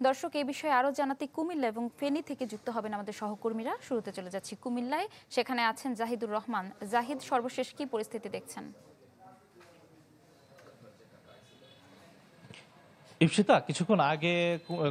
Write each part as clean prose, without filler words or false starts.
দর্শক এই বিষয়ে আরো জানাতে কুমিল্লা এবং ফেনী থেকে যুক্ত হবেন আমাদের সহকর্মীরা। শুরুতে চলে যাচ্ছি কুমিল্লায়, সেখানে আছেন জাহিদুর রহমান। জাহিদ, সর্বশেষ কি পরিস্থিতি দেখছেন? ইপসিতা, কিছুক্ষণ আগে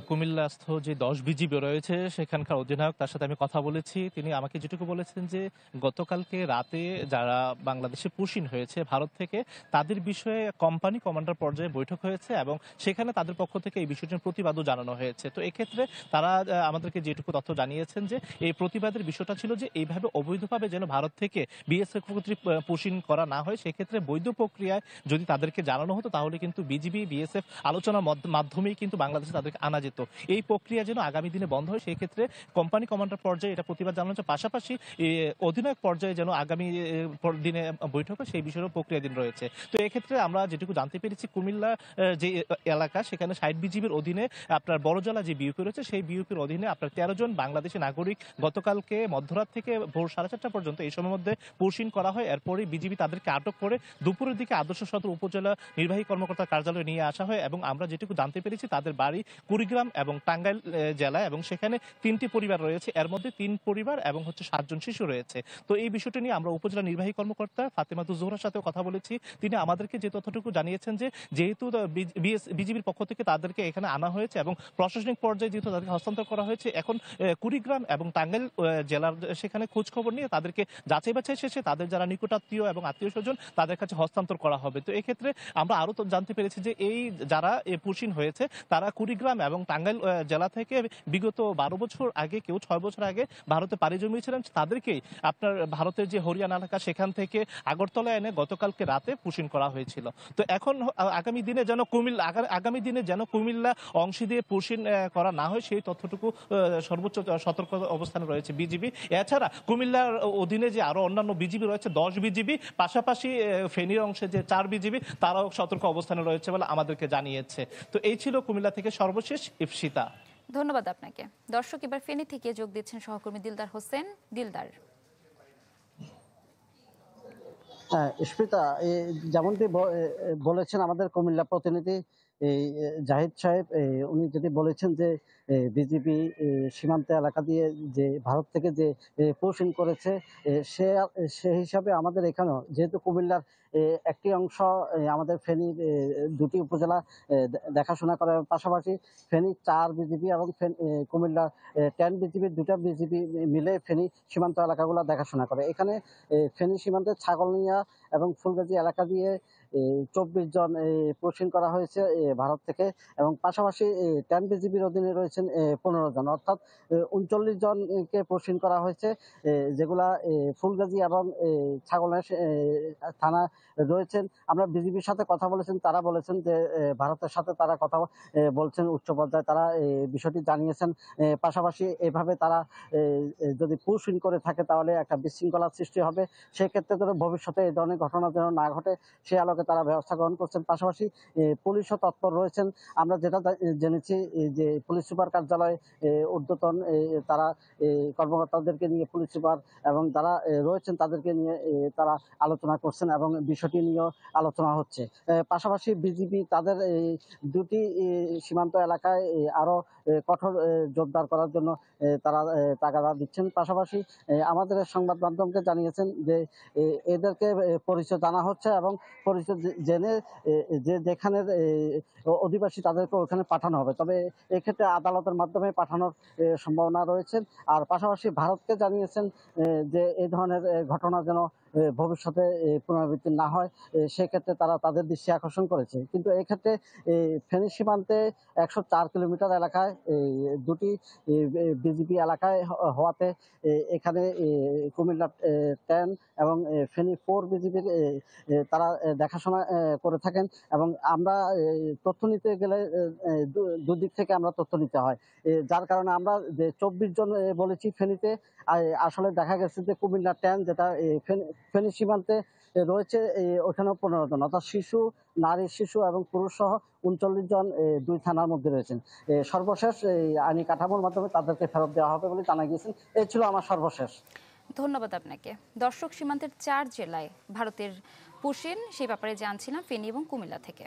কুমিল্লাস্থ যে 10 বিজিবি রয়েছে সেখানকার অধিনায়ক, তার সাথে আমি কথা বলেছি। তিনি আমাকে যেটুকু বলেছেন যে গতকালকে রাতে যারা বাংলাদেশে পুশিন হয়েছে ভারত থেকে, তাদের বিষয়ে কোম্পানি কমান্ডার পর্যায়ে বৈঠক হয়েছে এবং সেখানে তাদের পক্ষ থেকে এই বিষয়টির প্রতিবাদও জানানো হয়েছে। তো এক্ষেত্রে তারা আমাদেরকে যেটুকু তথ্য জানিয়েছেন যে এই প্রতিবাদের বিষয়টা ছিল যে এইভাবে অবৈধভাবে যেন ভারত থেকে বিএসএফ কর্তৃক পুশিন করা না হয়, সেক্ষেত্রে বৈধ প্রক্রিয়ায় যদি তাদেরকে জানানো হতো তাহলে কিন্তু বিজিবি বিএসএফ আলোচনার মাধ্যমেই কিন্তু বাংলাদেশে তাদেরকে আনা যেত। এই প্রক্রিয়া যেন আগামী দিনে বন্ধ হয়, সেই ক্ষেত্রে কোম্পানি কমান্ডার পর্যায়ে এটা প্রতিবাদ জানানো হচ্ছে। পাশাপাশি অধিনায়ক পর্যায়ে যেন আগামী দিনে বৈঠক হয় সেই বিষয়েও প্রক্রিয়াধীন রয়েছে। তো এক্ষেত্রে আমরা যেটুকু জানতে পেরেছি, কুমিল্লা যে এলাকা, সেখানে 60 বিজিবির অধীনে আপনার বড়জলা যে বিউপি রয়েছে, সেই বিউপির অধীনে আপনার 13 জন বাংলাদেশি নাগরিক গতকালকে মধ্যরাত থেকে ভোর 4:30 পর্যন্ত এই সময়ের মধ্যে পুশিন করা হয়। এরপরই বিজিবি তাদেরকে আটক করে দুপুরের দিকে আদর্শ সদর উপজেলা নির্বাহী কর্মকর্তার কার্যালয়ে নিয়ে আসা হয় এবং আমরা যেটুকু জানতে পেরেছি তাদের বাড়ি কুড়িগ্রাম এবং টাঙ্গাইল জেলায় এবং সেখানে 3টি পরিবার রয়েছে, এর মধ্যে 3 পরিবার এবং 7 জন শিশু রয়েছে। তো এই বিষয়টি নিয়ে আমরা উপজেলা নির্বাহী কর্মকর্তা ফাতেমাতুজ জোহরার সাথেও কথা বলেছি। তিনি আমাদেরকে যে তথ্যটুকু জানিয়েছেন যে যেহেতু বিজিবির পক্ষ থেকে তাদেরকে এখানে আনা হয়েছে এবং প্রশাসনিক পর্যায়ে যেহেতু তাদেরকে হস্তান্তর করা হয়েছে, এখন কুড়িগ্রাম এবং টাঙ্গাইল জেলার সেখানে খোঁজ খবর নিয়ে তাদেরকে যাচাই বাছাই শেষে তাদের যারা নিকটাত্মীয় এবং আত্মীয় স্বজন তাদের কাছে হস্তান্তর করা হবে। তো এক্ষেত্রে আমরা আরো জানতে পেরেছি যে এই যারা পুশিন হয়েছে তারা কুড়িগ্রাম এবং টাঙ্গাইল জেলা থেকে বিগত 12 বছর আগে, কেউ 6 বছর আগে ভারতে পাড়ি জমিয়েছিলেন। তাদেরকেই আপনার ভারতের যে হরিয়ানা এলাকা সেখান থেকে আগরতলা এনে গতকালকে রাতে পুশিন করা হয়েছিল। তো এখন আগামী দিনে যেন কুমিল্লা অংশ দিয়ে পুশিন করা না হয় সেই তথ্যটুকু সর্বোচ্চ সতর্ক অবস্থানে রয়েছে বিজিবি। এছাড়া কুমিল্লার অধীনে যে আরো অন্যান্য বিজিবি রয়েছে 10 বিজিবি, পাশাপাশি ফেনীর অংশে যে 4 বিজিবি, তারাও সতর্ক অবস্থানে রয়েছে বলে আমাদেরকে জানিয়েছে। তো এই ছিল কুমিল্লা থেকে সর্বশেষ। ইপসিতা, ধন্যবাদ আপনাকে। দর্শক, এবার ফেনী থেকে যোগ দিচ্ছেন সহকর্মী দিলদার হোসেন। দিলদার। হ্যাঁ স্মিতা, যেমনটি বলেছেন আমাদের কুমিল্লা প্রতিনিধি এই জাহিদ সাহেব, উনি যেটি বলেছেন যে বিজিবি সীমান্ত এলাকা দিয়ে যে ভারত থেকে যে পুশিং করেছে, সে সে হিসাবে আমাদের এখানেও যেহেতু কুমিল্লার একটি অংশ আমাদের ফেনীর 2টি উপজেলা দেখাশোনা করার পাশাপাশি ফেনী 4 বিজিবি এবং কুমিল্লার 10 বিজিবির 2টা বিজিবি মিলে ফেনী সীমান্ত এলাকাগুলো দেখাশোনা করে। এখানে ফেনী সীমান্তের ছাগলনিয়া এবং ফুলগাজী এলাকা দিয়ে 24 জন পুশিং করা হয়েছে ভারত থেকে, এবং পাশাপাশি 10 বিজিবির অধীনে রয়েছেন 15 জন, অর্থাৎ 39 জনকে পুশিং করা হয়েছে, যেগুলা ফুলগাজী এবং ছাগলনাইয়া থানা রয়েছেন। আমরা বিজিবির সাথে কথা বলেছেন, তারা বলেছেন যে ভারতের সাথে তারা কথা বলছেন উচ্চ পর্যায়ে, তারা বিষয়টি জানিয়েছেন। পাশাপাশি এভাবে তারা যদি পুশিং করে থাকে তাহলে একটা বিশৃঙ্খলার সৃষ্টি হবে, সেক্ষেত্রে ধরে ভবিষ্যতে এই ধরনের ঘটনা যেন না ঘটে সে আলোকে তারা ব্যবস্থা গ্রহণ করছেন। পাশাপাশি পুলিশও তৎপর রয়েছেন। আমরা যেটা জেনেছি যে পুলিশ সুপার কার্যালয়ে ঊর্ধ্বতন তারা কর্মকর্তাদেরকে নিয়ে, পুলিশ সুপার এবং যারা রয়েছেন তাদেরকে নিয়ে তারা আলোচনা করছেন এবং বিষয়টি নিয়েও আলোচনা হচ্ছে। পাশাপাশি বিজিবি তাদের এই 2টি সীমান্ত এলাকায় আরো কঠোর জোরদার করার জন্য তারা তাগাদা দিচ্ছেন। পাশাপাশি আমাদের সংবাদ মাধ্যমকে জানিয়েছেন যে এদেরকে পরিচয় জানা হচ্ছে এবং পরিচয় জেনে যেখানে অধিবাসী তাদেরকে ওখানে পাঠানো হবে, তবে এক্ষেত্রে আদালতের মাধ্যমে পাঠানোর সম্ভাবনা রয়েছে। আর পাশাপাশি ভারতকে জানিয়েছেন যে এই ধরনের ঘটনা যেন ভবিষ্যতে পুনরাবৃত্তি না হয়, সেক্ষেত্রে তারা তাদের দৃষ্টি আকর্ষণ করেছে। কিন্তু এক্ষেত্রে ফেনী সীমান্তে 104 কিলোমিটার এলাকায় 2টি বিজিবি এলাকায় হওয়াতে এখানে কুমিল্লা 10 এবং ফেনী 4 বিজিবির তারা দেখাশোনা করে থাকেন, এবং আমরা তথ্য নিতে গেলে দুদিক থেকে আমরা তথ্য নিতে হয়, যার কারণে আমরা যে 24 জন বলেছি ফেনীতে, আসলে দেখা গেছে যে কুমিল্লা 10 যেটা ফেনী সীমান্তে রয়েছে ওখানেও 15 জন, অর্থাৎ নারী শিশু এবং পুরুষ সহ 39 জন 2 থানার মধ্যে রয়েছেন। সর্বশেষ আইনি কাঠামোর মাধ্যমে তাদেরকে ফেরত দেওয়া হবে বলে জানা গিয়েছেন। এই ছিল আমার সর্বশেষ। ধন্যবাদ আপনাকে। দর্শক, সীমান্তের 4 জেলায় ভারতের পুশিন, সেই ব্যাপারে জানছিলাম ফেনী এবং কুমিল্লা থেকে।